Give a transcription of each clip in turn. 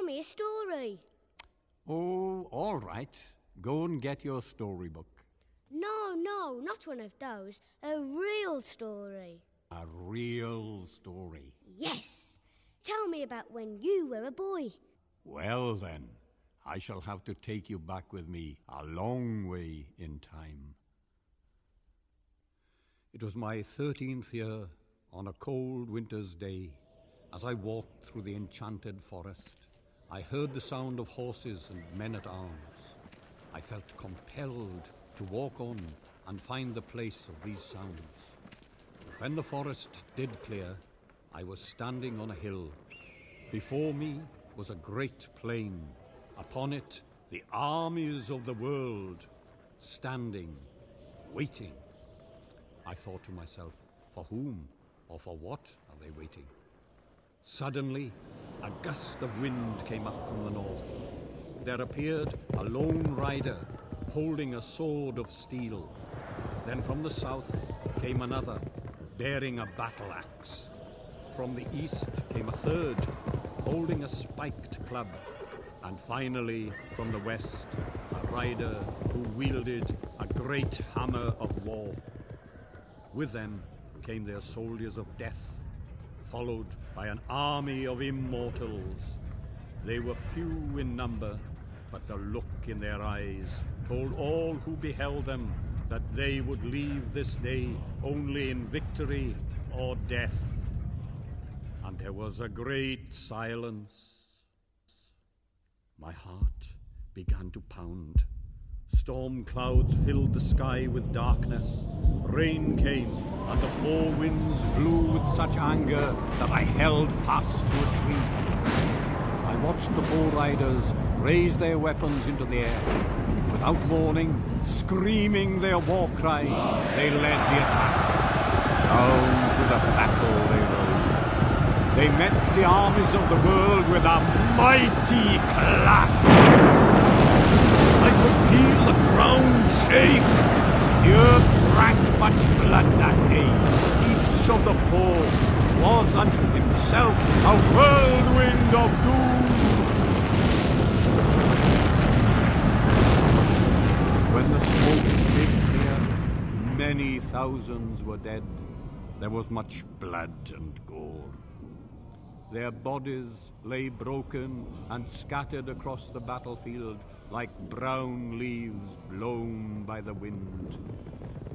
tell me a story. Oh, all right. Go and get your storybook. No, not one of those. A real story. A real story? Yes. Tell me about when you were a boy. Well then, I shall have to take you back with me a long way in time. It was my 13th year on a cold winter's day. As I walked through the enchanted forest, I heard the sound of horses and men-at-arms. I felt compelled to walk on and find the place of these sounds. When the forest did clear, I was standing on a hill. Before me was a great plain. Upon it, the armies of the world, standing, waiting. I thought to myself, for whom or for what are they waiting? Suddenly, a gust of wind came up from the north. There appeared a lone rider holding a sword of steel. Then from the south came another, bearing a battle axe. From the east came a third, holding a spiked club. And finally, from the west, a rider who wielded a great hammer of war. With them came their soldiers of death, followed by an army of immortals. They were few in number, but the look in their eyes told all who beheld them that they would leave this day only in victory or death. And there was a great silence. My heart began to pound. Storm clouds filled the sky with darkness. Rain came, and the four winds blew with such anger that I held fast to a tree. I watched the four riders raise their weapons into the air. Without warning, screaming their war cry, they led the attack. Down to the battle they rode. They met the armies of the world with a mighty clash. I could feel the ground shake. The earth drank much blood that day. Each of the four was unto himself a whirlwind of doom. When the smoke did clear, many thousands were dead. There was much blood and gore. Their bodies lay broken and scattered across the battlefield like brown leaves blown by the wind.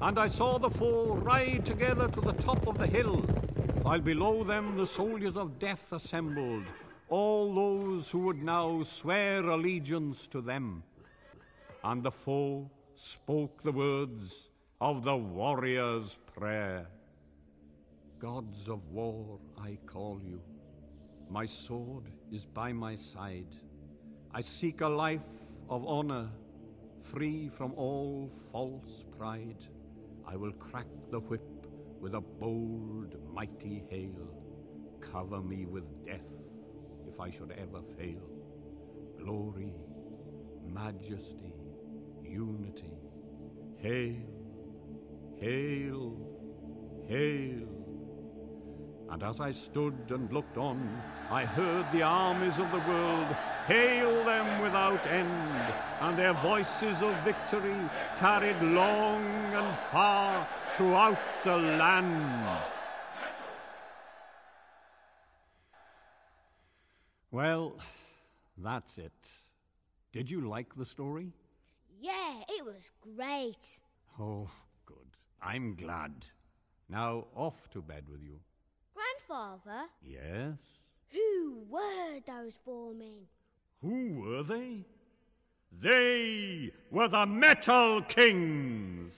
And I saw the four ride together to the top of the hill, while below them the soldiers of death assembled, all those who would now swear allegiance to them. And the foe spoke the words of the warrior's prayer. Gods of war, I call you. My sword is by my side. I seek a life of honor, free from all false pride. I will crack the whip with a bold, mighty hail. Cover me with death if I should ever fail. Glory, majesty, unity. Hail, hail, hail. And as I stood and looked on, I heard the armies of the world hail them without end, and their voices of victory carried long and far throughout the land. Well, that's it. Did you like the story? Yeah, it was great. Oh, good. I'm glad. Now off to bed with you. Grandfather? Yes? Who were those four men? Who were they? They were the Metal Kings!